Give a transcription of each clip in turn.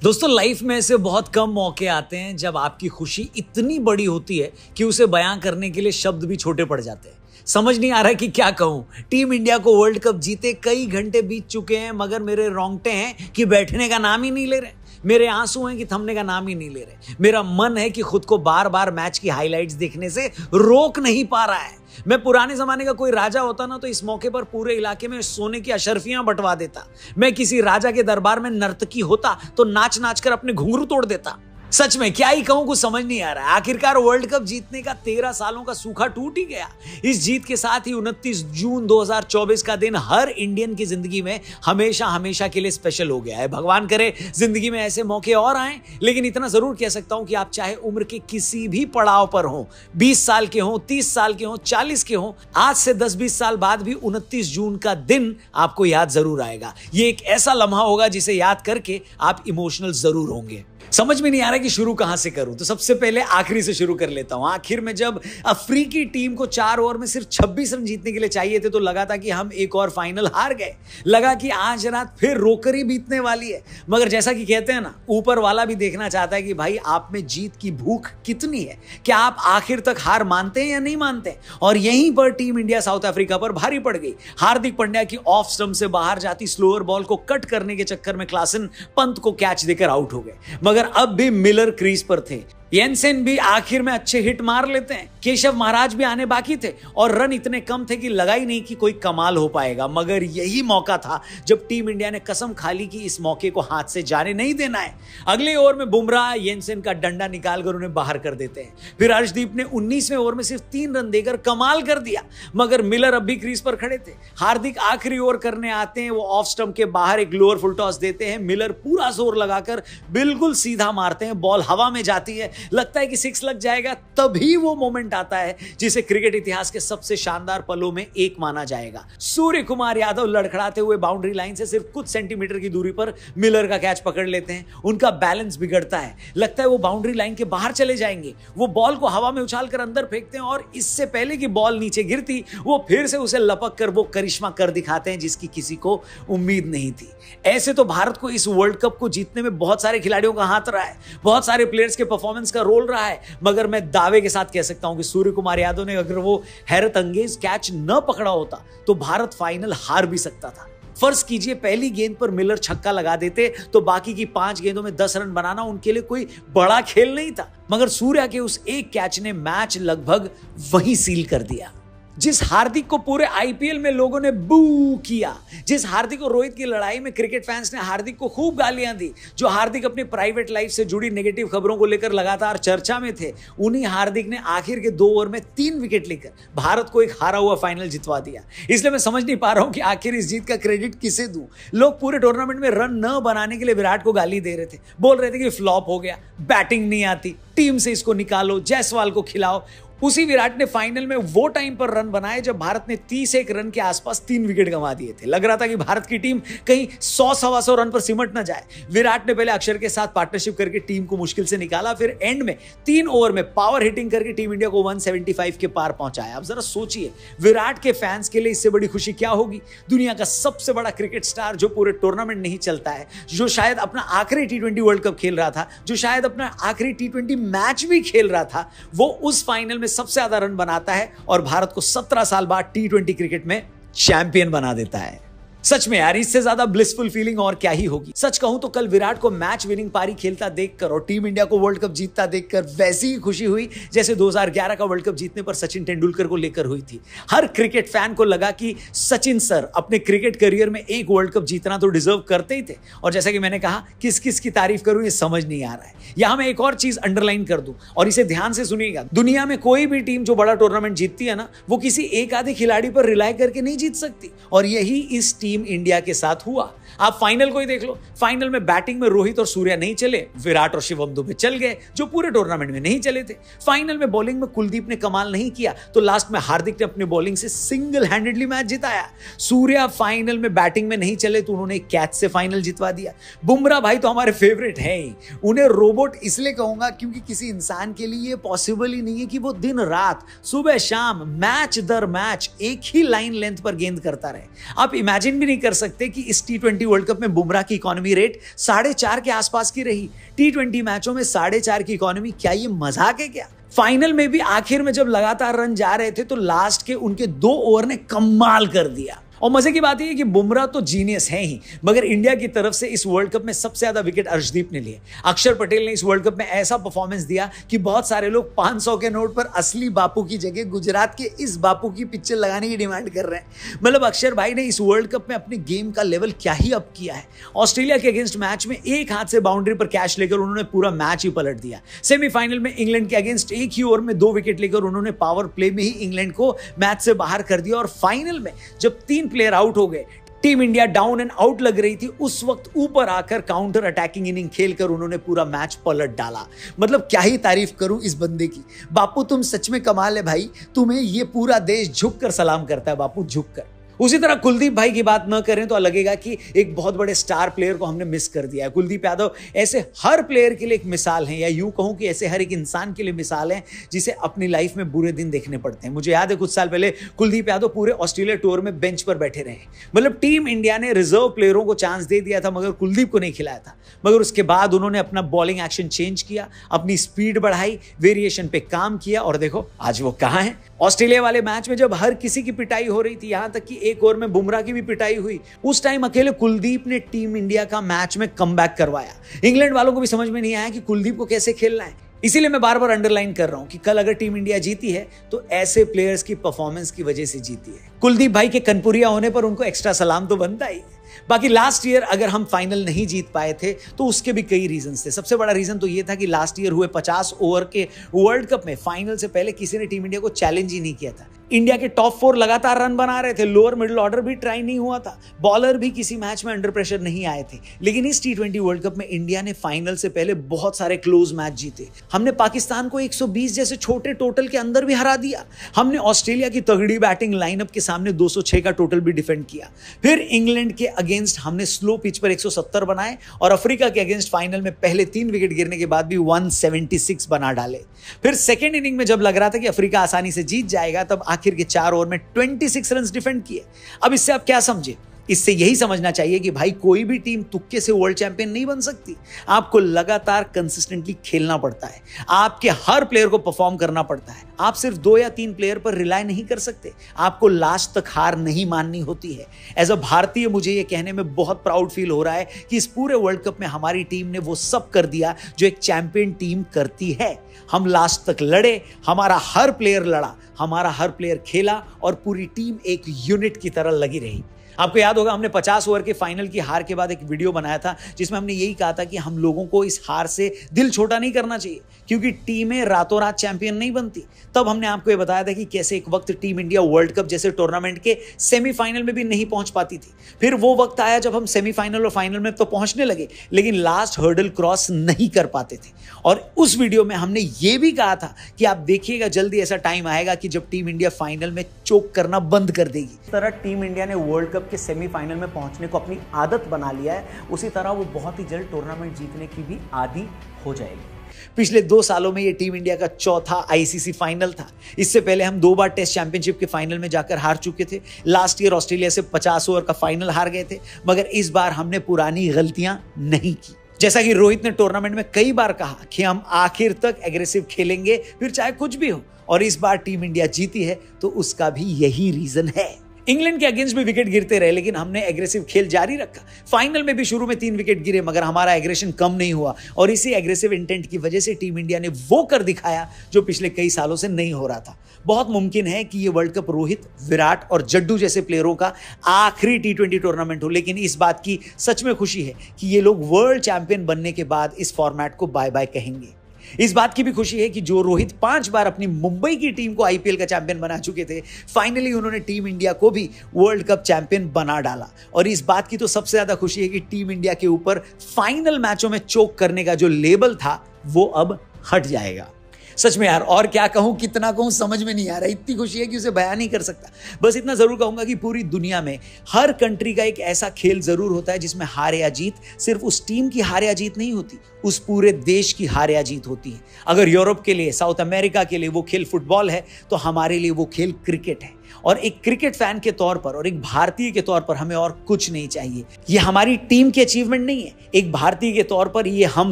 दोस्तों, लाइफ में ऐसे बहुत कम मौके आते हैं जब आपकी खुशी इतनी बड़ी होती है कि उसे बयां करने के लिए शब्द भी छोटे पड़ जाते हैं। समझ नहीं आ रहा है कि क्या कहूं। टीम इंडिया को वर्ल्ड कप जीते कई घंटे बीत चुके हैं, मगर मेरे रोंगटे हैं कि बैठने का नाम ही नहीं ले रहे। मेरे आंसू हैं कि थमने का नाम ही नहीं ले रहे। मेरा मन है कि खुद को बार बार मैच की हाइलाइट्स देखने से रोक नहीं पा रहा है। मैं पुराने जमाने का कोई राजा होता ना तो इस मौके पर पूरे इलाके में सोने की अशर्फियां बंटवा देता। मैं किसी राजा के दरबार में नर्तकी होता तो नाच नाच कर अपने घुंघरू तोड़ देता। सच में क्या ही कहूं, कुछ समझ नहीं आ रहा है। आखिरकार वर्ल्ड कप जीतने का 13 सालों का सूखा टूट ही गया। इस जीत के साथ ही 29 जून 2024 का दिन हर इंडियन की जिंदगी में हमेशा हमेशा के लिए स्पेशल हो गया है। भगवान करे जिंदगी में ऐसे मौके और आए, लेकिन इतना जरूर कह सकता हूं कि आप चाहे उम्र के किसी भी पड़ाव पर हो, 20 साल के हो, 30 साल के हो, 40 के हो, आज से 10-20 साल बाद भी 29 जून का दिन आपको याद जरूर आएगा। ये एक ऐसा लम्हा होगा जिसे याद करके आप इमोशनल जरूर होंगे। समझ में नहीं आ रहा कि शुरू कहां से करूं, तो सबसे पहले आखिरी से शुरू कर लेता हूं। आखिर में जब अफ्रीकी टीम को 4 ओवर में सिर्फ 26 रन जीतने के लिए चाहिए थे तो लगा था कि हम एक और फाइनल हार गए। लगा कि आज रात फिर रोकर ही बीतने वाली है। मगर जैसा कि कहते हैं ना, ऊपर वाला भी देखना चाहता है कि भाई आप में जीत की भूख कितनी है, क्या आप आखिर तक हार मानते हैं या नहीं मानते। और यहीं पर टीम इंडिया साउथ अफ्रीका पर भारी पड़ गई। हार्दिक पांड्या की ऑफ स्टंप से बाहर जाती स्लोअर बॉल को कट करने के चक्कर में क्लासन पंत को कैच देकर आउट हो गए। मगर अब भी मिलर क्रीज पर थे। येंसेन भी आखिर में अच्छे हिट मार लेते हैं। केशव महाराज भी आने बाकी थे और रन इतने कम थे कि लगा ही नहीं कि कोई कमाल हो पाएगा। मगर यही मौका था जब टीम इंडिया ने कसम खा ली कि इस मौके को हाथ से जाने नहीं देना है। अगले ओवर में बुमराह येंसेन का डंडा निकालकर उन्हें बाहर कर देते हैं। फिर अर्शदीप ने 19वें ओवर में सिर्फ 3 रन देकर कमाल कर दिया। मगर मिलर अब भी क्रीज पर खड़े थे। हार्दिक आखिरी ओवर करने आते हैं। वो ऑफ स्टंप के बाहर एक लोअर फुल टॉस देते हैं। मिलर पूरा जोर लगाकर बिल्कुल सीधा मारते हैं। बॉल हवा में जाती है, लगता है कि 6 लग जाएगा। तभी वो मोमेंट आता है जिसे क्रिकेट इतिहास के सबसे शानदार पलों में एक माना जाएगा। सूर्य कुमार यादव लड़खड़ाते हुए बाउंड्री लाइन से सिर्फ कुछ सेंटीमीटर की दूरी पर मिलर का कैच पकड़ लेते हैं। उनका बैलेंस बिगड़ता है, लगता है वो बाउंड्री लाइन के बाहर चले जाएंगे। वो बॉल को हवा में उछालकर अंदर फेंकते हैं और इससे पहले कि बॉल नीचे गिरती वो फिर से उसे लपक कर वो करिश्मा कर दिखाते हैं जिसकी किसी को उम्मीद नहीं थी। ऐसे तो भारत को इस वर्ल्ड कप को जीतने में बहुत सारे खिलाड़ियों का हाथ रहा है, बहुत सारे प्लेयर्स के परफॉर्मेंस का रोल रहा है। मगर मैं दावे के साथ कह सकता हूं कि सूर्य कुमार यादव ने अगर वो हैरत अंगेज कैच न पकड़ा होता तो भारत फाइनल हार भी सकता था। फर्ज कीजिए पहली गेंद पर मिलर छक्का लगा देते तो बाकी की 5 गेंदों में 10 रन बनाना उनके लिए कोई बड़ा खेल नहीं था। मगर सूर्या के उस एक कैच ने मैच लगभग वहीं सील कर दिया। जिस हार्दिक को पूरे आईपीएल में लोगों ने बू किया, जिस हार्दिक और रोहित की लड़ाई में क्रिकेट फैंस ने हार्दिक को खूब गालियां दी, जो हार्दिक अपनी प्राइवेट लाइफ से जुड़ी नेगेटिव खबरों को लेकर लगातार चर्चा में थे, उन्हीं हार्दिक ने आखिर के 2 ओवर में 3 विकेट लेकर भारत को एक हारा हुआ फाइनल जितवा दिया। इसलिए मैं समझ नहीं पा रहा हूं कि आखिर इस जीत का क्रेडिट किसे दूं। लोग पूरे टूर्नामेंट में रन न बनाने के लिए विराट को गाली दे रहे थे, बोल रहे थे कि फ्लॉप हो गया, बैटिंग नहीं आती, टीम से इसको निकालो, जायसवाल को खिलाओ। उसी विराट ने फाइनल में वो टाइम पर रन बनाए जब भारत ने 31 रन के आसपास 3 विकेट गंवा दिए थे। लग रहा था कि भारत की टीम कहीं 100-125 रन पर सिमट ना जाए। विराट ने पहले अक्षर के साथ पार्टनरशिप करके टीम को मुश्किल से निकाला, फिर एंड में 3 ओवर में पावर हिटिंग करके टीम इंडिया को 175 के पार पहुंचाया। अब जरा सोचिए, विराट के फैंस के लिए इससे बड़ी खुशी क्या होगी। दुनिया का सबसे बड़ा क्रिकेट स्टार जो पूरे टूर्नामेंट नहीं चलता है, जो शायद अपना आखिरी T20 वर्ल्ड कप खेल रहा था, जो शायद अपना आखिरी T20 मैच भी खेल रहा था, वो उस फाइनल में सबसे ज्यादा रन बनाता है और भारत को 17 साल बाद T20 क्रिकेट में चैंपियन बना देता है। सच में यार, इससे ज्यादा ब्लिसफुल फीलिंग और क्या ही होगी। सच कहूं तो कल विराट को मैच विनिंग पारी खेलता देखकर और टीम इंडिया को वर्ल्ड कप जीतता देखकर वैसी ही खुशी हुई जैसे 2011 का वर्ल्ड कप जीतने पर सचिन तेंदुलकर को लेकर हुई थी। हर क्रिकेट फैन को लगा कि सचिन सर अपने क्रिकेट करियर में एक वर्ल्ड कप जीतना तो डिजर्व करते ही थे। और जैसा कि मैंने कहा, किस किस की तारीफ करूं ये समझ नहीं आ रहा है। यहां मैं एक और चीज अंडरलाइन कर दूं और इसे ध्यान से सुनिएगा। दुनिया में कोई भी टीम जो बड़ा टूर्नामेंट जीतती है ना, वो किसी एक आधे खिलाड़ी पर रिलाई करके नहीं जीत सकती। और यही इस टीम इंडिया के साथ हुआ। आप फाइनल को ही देख लो। फाइनल में बैटिंग में रोहित और सूर्या नहीं चले, विराट और शिवम दुबे चल गए जो पूरे टूर्नामेंट में नहीं चले थे। फाइनल में बॉलिंग में कुलदीप ने कमाल नहीं किया तो लास्ट में हार्दिक ने अपनी बॉलिंग से सिंगल हैंडेडली मैच जिताया। सूर्या फाइनल में बैटिंग में नहीं चले तो उन्होंने कैच से फाइनल जितवा दिया। बुमराह भाई तो हमारे फेवरेट हैं ही। उन्हें रोबोट इसलिए कहूंगा क्योंकि किसी इंसान के लिए ये पॉसिबल ही नहीं है कि वो दिन रात, सुबह शाम, मैच दर मैच एक ही लाइन लेंथ पर गेंद करता रहे। आप इमेजिन भी नहीं कर सकते कि इस T20 T20 वर्ल्ड कप में बुमराह की इकोनॉमी रेट 4.5 के आसपास की रही। T20 मैचों में 4.5 की इकोनॉमी, क्या ये मजाक है क्या? फाइनल में भी आखिर में जब लगातार रन जा रहे थे तो लास्ट के उनके 2 ओवर ने कमाल कर दिया। और मजे की बात यह है कि बुमराह तो जीनियस है ही, मगर इंडिया की तरफ से इस वर्ल्ड कप में सबसे ज्यादा विकेट अर्शदीप ने लिए। अक्षर पटेल ने इस वर्ल्ड कप में ऐसा परफॉर्मेंस दिया कि बहुत सारे लोग 500 के नोट पर असली बापू की जगह गुजरात के इस बापू की पिक्चर लगाने की डिमांड कर रहे हैं। मतलब अक्षर भाई ने इस वर्ल्ड कप में अपने गेम का लेवल क्या ही अप किया है। ऑस्ट्रेलिया के अगेंस्ट मैच में एक हाथ से बाउंड्री पर कैच लेकर उन्होंने पूरा मैच ही पलट दिया। सेमीफाइनल में इंग्लैंड के अगेंस्ट एक ही ओवर में 2 विकेट लेकर उन्होंने पावर प्ले में ही इंग्लैंड को मैच से बाहर कर दिया। और फाइनल में जब 3 प्लेयर आउट हो गए, team India down and out लग रही थी, उस वक्त ऊपर आकर काउंटर अटैकिंग इनिंग खेलकर उन्होंने पूरा मैच पलट डाला। मतलब क्या ही तारीफ करूं इस बंदे की। बापू तुम सच में कमाल है भाई, तुम्हें ये पूरा देश झुककर सलाम करता है बापू, झुककर। उसी तरह कुलदीप भाई की बात न करें तो लगेगा कि एक बहुत बड़े स्टार प्लेयर को हमने मिस कर दिया है। कुलदीप यादव ऐसे हर प्लेयर के लिए एक मिसाल है, या यूं कहूं कि ऐसे हर एक इंसान के लिए मिसाल है जिसे अपनी लाइफ में बुरे दिन देखने पड़ते हैं। मुझे याद है कुछ साल पहले कुलदीप यादव पूरे ऑस्ट्रेलिया टूर में बेंच पर बैठे रहे। मतलब टीम इंडिया ने रिजर्व प्लेयरों को चांस दे दिया था मगर कुलदीप को नहीं खिलाया था। मगर उसके बाद उन्होंने अपना बॉलिंग एक्शन चेंज किया, अपनी स्पीड बढ़ाई, वेरिएशन पे काम किया और देखो आज वो कहां है। ऑस्ट्रेलिया वाले मैच में जब हर किसी की पिटाई हो रही थी, यहां तक कि एक ओवर में बुमराह की भी पिटाई हुई, उस टाइम अकेले कुलदीप ने टीम इंडिया का मैच में कमबैक करवाया। इंग्लैंड वालों को भी समझ में नहीं आया कि कुलदीप को कैसे खेलना है। इसीलिए मैं बार बार अंडरलाइन कर रहा हूं कि कल अगर टीम इंडिया जीती है तो ऐसे प्लेयर्स की परफॉर्मेंस की वजह से जीती है। कुलदीप भाई के कनपुरिया होने पर उनको एक्स्ट्रा सलाम तो बनता ही। बाकी लास्ट ईयर अगर हम फाइनल नहीं जीत पाए थे तो उसके भी कई रीजंस थे। सबसे बड़ा रीजन तो ये था कि लास्ट ईयर हुए 50 ओवर के वर्ल्ड कप में फाइनल से पहले किसी ने टीम इंडिया को चैलेंज ही नहीं किया था। इंडिया के टॉप 4 लगातार रन बना रहे थे, लोअर मिडिल ऑर्डर भी ट्राई नहीं हुआ था, बॉलर भी किसी मैच में अंडर प्रेशर नहीं आए थे। लेकिन इस T20 वर्ल्ड कप में इंडिया ने फाइनल से पहले बहुत सारे क्लोज मैच जीते। हमने पाकिस्तान को 120 जैसे छोटे टोटल के अंदर भी हरा दिया। हमने ऑस्ट्रेलिया की तगड़ी बैटिंग लाइनअप के सामने 206 का टोटल भी डिफेंड किया। फिर इंग्लैंड के अगेंस्ट हमने स्लो पिच पर 170 बनाए और अफ्रीका के अगेंस्ट फाइनल में पहले 3 विकेट गिरने के बाद भी 176 बना डाले। फिर सेकेंड इनिंग में जब लग रहा था कि अफ्रीका आसानी से जीत जाएगा, तब आखिर के 4 ओवर में 26 रन डिफेंड किए। अब इससे आप क्या समझे? इससे यही समझना चाहिए कि भाई कोई भी टीम तुक्के से वर्ल्ड चैंपियन नहीं बन सकती। आपको लगातार कंसिस्टेंटली खेलना पड़ता है, आपके हर प्लेयर को परफॉर्म करना पड़ता है। आप सिर्फ 2 या 3 प्लेयर पर रिलाय नहीं कर सकते, आपको लास्ट तक हार नहीं माननी होती है। एज अ भारतीय मुझे यह कहने में बहुत प्राउड फील हो रहा है कि इस पूरे वर्ल्ड कप में हमारी टीम ने वो सब कर दिया जो एक चैंपियन टीम करती है। हम लास्ट तक लड़े, हमारा हर प्लेयर लड़ा, हमारा हर प्लेयर खेला और पूरी टीम एक यूनिट की तरह लगी रही। आपको याद होगा हमने 50 ओवर के फाइनल की हार के बाद एक वीडियो बनाया था जिसमें हमने यही कहा था कि हम लोगों को इस हार से दिल छोटा नहीं करना चाहिए, क्योंकि टीमें रातों रात चैंपियन नहीं बनती। तब हमने आपको ये बताया था कि कैसे एक वक्त टीम इंडिया वर्ल्ड कप जैसे टूर्नामेंट के सेमीफाइनल में भी नहीं पहुंच पाती थी। फिर वो वक्त आया जब हम सेमीफाइनल और फाइनल में तो पहुंचने लगे, लेकिन लास्ट हर्डल क्रॉस नहीं कर पाते थे। और उस वीडियो में हमने ये भी कहा था कि आप देखिएगा जल्दी ऐसा टाइम आएगा कि जब टीम इंडिया फाइनल में चोक करना बंद कर देगी। इस तरह टीम इंडिया ने वर्ल्ड कप के सेमीफाइनल में पहुंचने को अपनी आदत बना लिया है, उसी तरह वो बहुत ही जल्द टूर्नामेंट जीतने की भी आदी हो जाएगी। पिछले 2 सालों में ये टीम इंडिया का चौथा आईसीसी फाइनल था। इससे पहले हम 2 बार टेस्ट चैंपियनशिप के फाइनल में जाकर हार चुके थे। लास्ट ईयर ऑस्ट्रेलिया से 50 ओवर का फाइनल हार गए थे, मगर इस बार हमने पुरानी गलतियां नहीं की। जैसा कि रोहित ने टूर्नामेंट में कई बार कहा कि हम आखिर तक एग्रेसिव खेलेंगे, फिर चाहे कुछ भी हो, और इस बार टीम इंडिया जीती है तो उसका भी यही रीजन है। इंग्लैंड के अगेंस्ट भी विकेट गिरते रहे, लेकिन हमने एग्रेसिव खेल जारी रखा। फाइनल में भी शुरू में 3 विकेट गिरे, मगर हमारा एग्रेशन कम नहीं हुआ और इसी एग्रेसिव इंटेंट की वजह से टीम इंडिया ने वो कर दिखाया जो पिछले कई सालों से नहीं हो रहा था। बहुत मुमकिन है कि ये वर्ल्ड कप रोहित, विराट और जड्डू जैसे प्लेयरों का आखिरी T20 टूर्नामेंट हो, लेकिन इस बात की सच में खुशी है कि ये लोग वर्ल्ड चैंपियन बनने के बाद इस फॉर्मेट को बाय बाय कहेंगे। इस बात की भी खुशी है कि जो रोहित 5 बार अपनी मुंबई की टीम को आईपीएल का चैंपियन बना चुके थे, फाइनली उन्होंने टीम इंडिया को भी वर्ल्ड कप चैंपियन बना डाला। और इस बात की तो सबसे ज्यादा खुशी है कि टीम इंडिया के ऊपर फाइनल मैचों में चोक करने का जो लेबल था वो अब हट जाएगा। सच में यार, और क्या कहूं, कितना कहूं, समझ में नहीं आ रहा। इतनी खुशी है कि उसे बयान नहीं कर सकता। बस इतना जरूर कहूंगा कि पूरी दुनिया में हर कंट्री का एक ऐसा खेल जरूर होता है जिसमें हार या जीत सिर्फ उस टीम की हार या जीत नहीं होती, उस पूरे देश की हार या जीत होती है। अगर यूरोप के लिए, साउथ अमेरिका के लिए वो खेल फुटबॉल है, तो हमारे लिए वो खेल क्रिकेट है। और एक क्रिकेट फैन के तौर पर और एक भारतीय के तौर पर हमें और कुछ नहीं चाहिए। ये हमारी टीम की अचीवमेंट नहीं है, एक भारतीय के तौर पर ये हम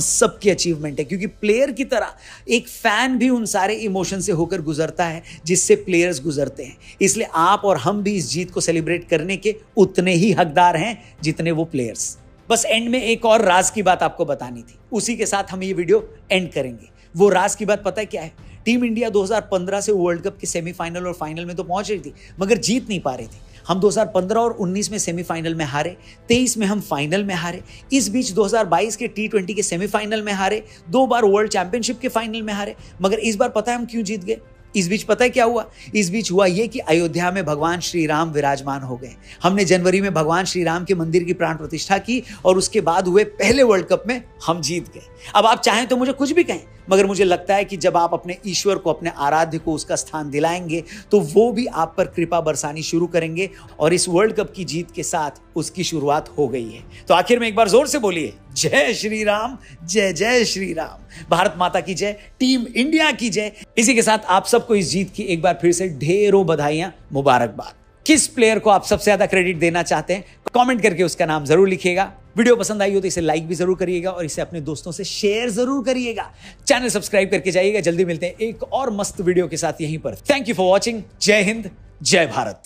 सब की अचीवमेंट है, क्योंकि प्लेयर की तरह एक फैन भी उन सारे इमोशन से होकर गुजरता है जिससे प्लेयर्स गुजरते हैं। इसलिए आप और हम भी इस जीत को सेलिब्रेट करने के उतने ही हकदार हैं जितने वो प्लेयर्स। बस एंड में एक और राज की बात आपको बतानी थी, उसी के साथ हम ये वीडियो एंड करेंगे। वो राज की बात पता है क्या है? टीम इंडिया 2015 से वर्ल्ड कप के सेमीफाइनल और फाइनल में तो पहुंच रही थी, मगर जीत नहीं पा रही थी। हम 2015 और 19 में सेमीफाइनल में हारे, 23 में हम फाइनल में हारे, इस बीच 2022 के T20 के सेमीफाइनल में हारे, 2 बार वर्ल्ड चैंपियनशिप के फाइनल में हारे। मगर इस बार पता है हम क्यों जीत गए? इस बीच पता है क्या हुआ? इस बीच हुआ ये कि अयोध्या में भगवान श्री राम विराजमान हो गए। हमने जनवरी में भगवान श्री राम के मंदिर की प्राण प्रतिष्ठा की और उसके बाद हुए पहले वर्ल्ड कप में हम जीत गए। अब आप चाहें तो मुझे कुछ भी कहें, मगर मुझे लगता है कि जब आप अपने ईश्वर को, अपने आराध्य को उसका स्थान दिलाएंगे तो वो भी आप पर कृपा बरसानी शुरू करेंगे और इस वर्ल्ड कप की जीत के साथ उसकी शुरुआत हो गई है। तो आखिर में एक बार जोर से बोलिए, जय श्री राम, जय जय श्री राम। भारत माता की जय, टीम इंडिया की जय। इसी के साथ आप सबको इस जीत की एक बार फिर से ढेरों बधाइयां, मुबारकबाद। किस प्लेयर को आप सबसे ज्यादा क्रेडिट देना चाहते हैं, कमेंट करके उसका नाम जरूर लिखिएगा। वीडियो पसंद आई हो तो इसे लाइक भी जरूर करिएगा और इसे अपने दोस्तों से शेयर जरूर करिएगा। चैनल सब्सक्राइब करके जाइएगा। जल्दी मिलते हैं एक और मस्त वीडियो के साथ यहीं पर। Thank you for watching. जय हिंद, जय भारत।